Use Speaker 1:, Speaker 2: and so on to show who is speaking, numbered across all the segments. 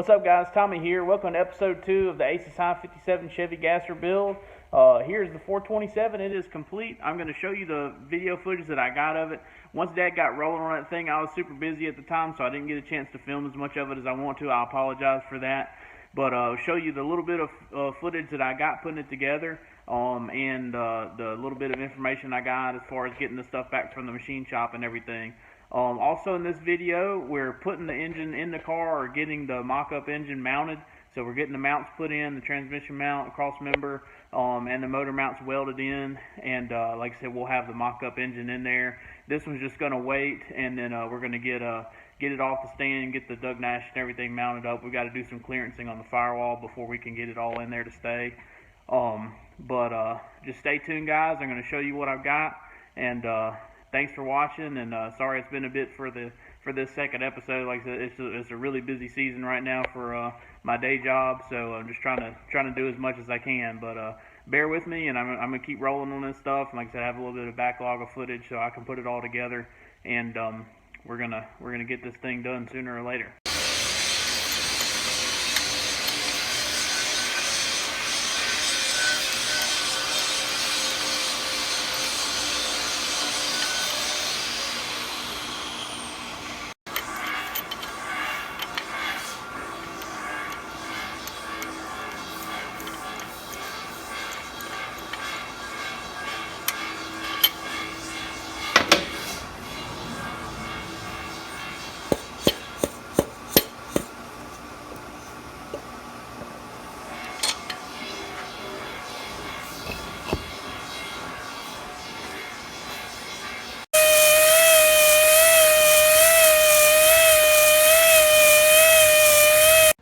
Speaker 1: What's up, guys? Tommy here. Welcome to episode 2 of the Aces High 57 Chevy Gasser build. Here's the 427. It is complete. I'm going to show you the video footage that I got of it. Once Dad got rolling on that thing, I was super busy at the time, so I didn't get a chance to film as much of it as I want to. I apologize for that. But I'll show you the little bit of footage that I got putting it together, and the little bit of information I got as far as getting the stuff back from the machine shop and everything. Also in this video, we're putting the engine in the car, or getting the mock-up engine mounted. So we're getting the mounts put in, the transmission mount, cross member, and the motor mounts welded in. And like I said, we'll have the mock-up engine in there. This one's just going to wait, and then we're going to get it off the stand, get the Doug Nash and everything mounted up. We've got to do some clearancing on the firewall before we can get it all in there to stay. Just stay tuned, guys. I'm going to show you what I've got, and thanks for watching, and sorry it's been a bit for this second episode. Like I said, it's a really busy season right now for my day job, so I'm just trying to do as much as I can. But bear with me, and I'm gonna keep rolling on this stuff. And like I said, I have a little bit of backlog of footage, so I can put it all together, and we're gonna get this thing done sooner or later.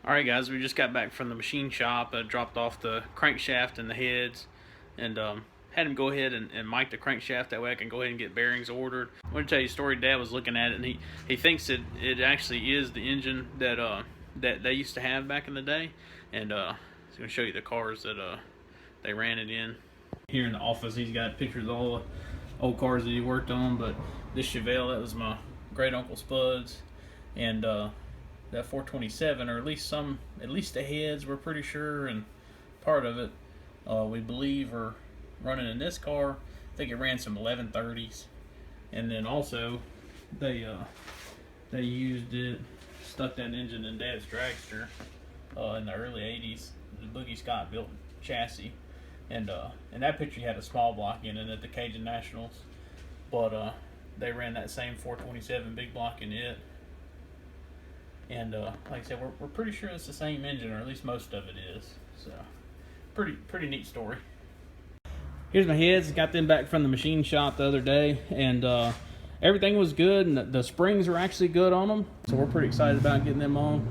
Speaker 1: Alright guys, we just got back from the machine shop. Dropped off the crankshaft and the heads, and had him go ahead and mic the crankshaft. That way I can go ahead and get bearings ordered. I want to tell you a story. Dad was looking at it, and he thinks that it actually is the engine that they used to have back in the day. And he's going to show you the cars that they ran it in. Here in the office, he's got pictures of all the old cars that he worked on. But this Chevelle, that was my great uncle Spud's, and that 427, or at least the heads, we're pretty sure, and part of it we believe are running in this car. I think it ran some 1130s, and then also they used it, stuck that engine in Dad's dragster in the early 80s. The Boogie Scott built chassis, and that picture had a small block in it at the Cajun Nationals, but they ran that same 427 big block in it. And like I said, we're pretty sure it's the same engine, or at least most of it is. So pretty neat story. Here's my heads. Got them back from the machine shop the other day, and everything was good, and the springs are actually good on them. So we're pretty excited about getting them on.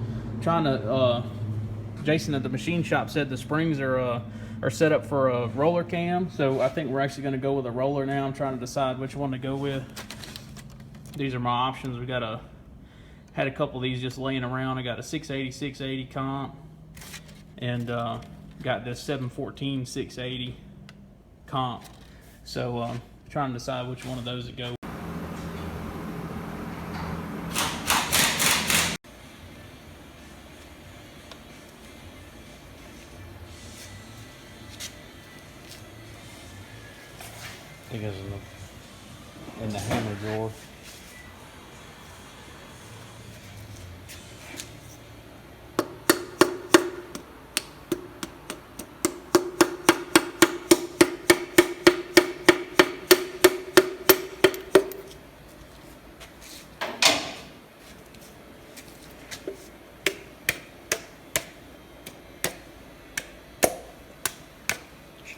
Speaker 1: Jason at the machine shop said the springs are set up for a roller cam, so I think we're actually going to go with a roller now. I'm trying to decide which one to go with. These are my options. We got had a couple of these just laying around. I got a 680 comp, and got this 714 680 comp. So trying to decide which one of those to go. I think it's in the hammer drawer.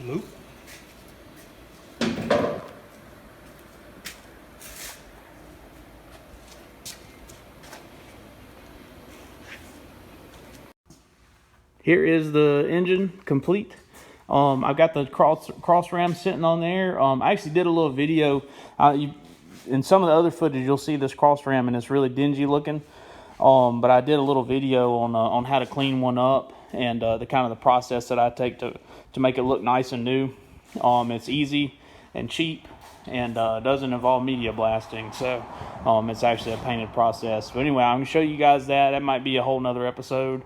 Speaker 1: Loop. Here is the engine complete. I've got the cross ram sitting on there. I actually did a little video. In some of the other footage, you'll see this cross ram, and it's really dingy looking. But I did a little video on how to clean one up, and the kind of the process that I take to make it look nice and new. It's easy and cheap, and doesn't involve media blasting. So it's actually a painted process. But anyway, I'm going to show you guys that. That might be a whole nother episode.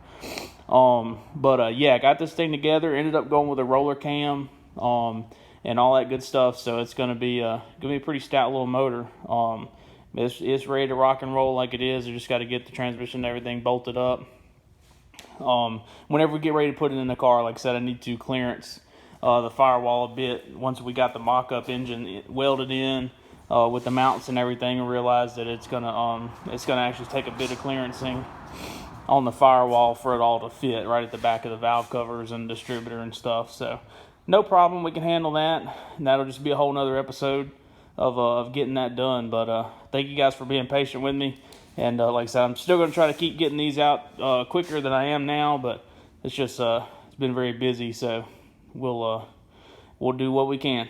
Speaker 1: Yeah, I got this thing together. Ended up going with a roller cam and all that good stuff. So it's going to be a pretty stout little motor. It's ready to rock and roll like it is. I just got to get the transmission and everything bolted up. Whenever we get ready to put it in the car, like I said, I need to clearance the firewall a bit. Once we got the mock-up engine welded in with the mounts and everything, and realized that it's gonna actually take a bit of clearancing on the firewall for it all to fit right at the back of the valve covers and distributor and stuff. So no problem, we can handle that, and that'll just be a whole nother episode of getting that done. But thank you guys for being patient with me. And like I said, I'm still going to try to keep getting these out quicker than I am now, but it's just it's been very busy, so we'll do what we can.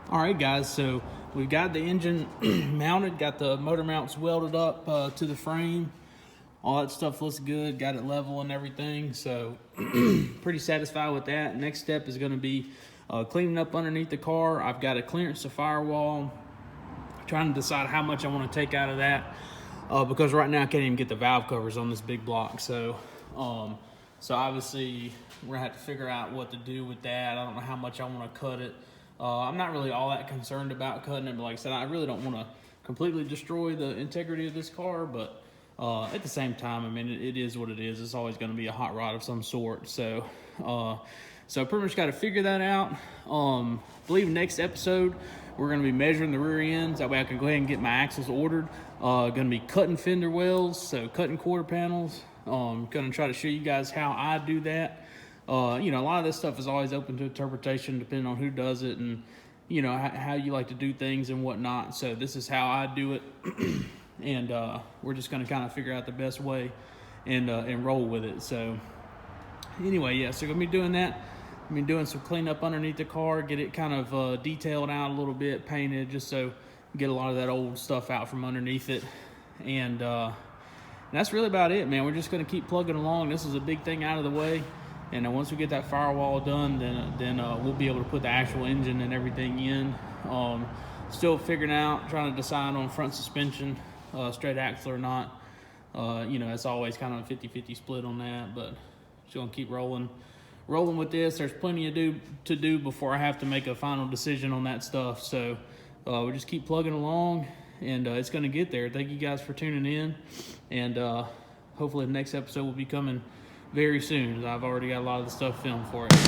Speaker 1: Alright guys, so we've got the engine mounted, got the motor mounts welded up to the frame. All that stuff looks good, got it level and everything, so pretty satisfied with that. Next step is going to be cleaning up underneath the car. I've got to clearance the firewall, trying to decide how much I want to take out of that, because right now I can't even get the valve covers on this big block. So obviously we're going to have to figure out what to do with that. I don't know how much I want to cut it. I'm not really all that concerned about cutting it, but like I said, I really don't want to completely destroy the integrity of this car, but at the same time, I mean, it is what it is. It's always going to be a hot rod of some sort. So pretty much got to figure that out. I believe next episode, we're going to be measuring the rear ends. That way I can go ahead and get my axles ordered. Going to be cutting fender wells, so cutting quarter panels. Going to try to show you guys how I do that. A lot of this stuff is always open to interpretation depending on who does it and, how you like to do things and whatnot. So this is how I do it. And we're just going to kind of figure out the best way and roll with it. So anyway, yeah, so going to be doing that. I've been doing some cleanup underneath the car, get it kind of detailed out a little bit, painted, just so get a lot of that old stuff out from underneath it. And that's really about it, man. We're just going to keep plugging along. This is a big thing out of the way. And then once we get that firewall done, then we'll be able to put the actual engine and everything in. Still figuring out, trying to decide on front suspension, straight axle or not. It's always kind of a 50-50 split on that, but just gonna keep rolling with this. There's plenty to do before I have to make a final decision on that stuff. So we just keep plugging along, and it's gonna get there. Thank you guys for tuning in, and hopefully the next episode will be coming very soon. I've already got a lot of the stuff filmed for it.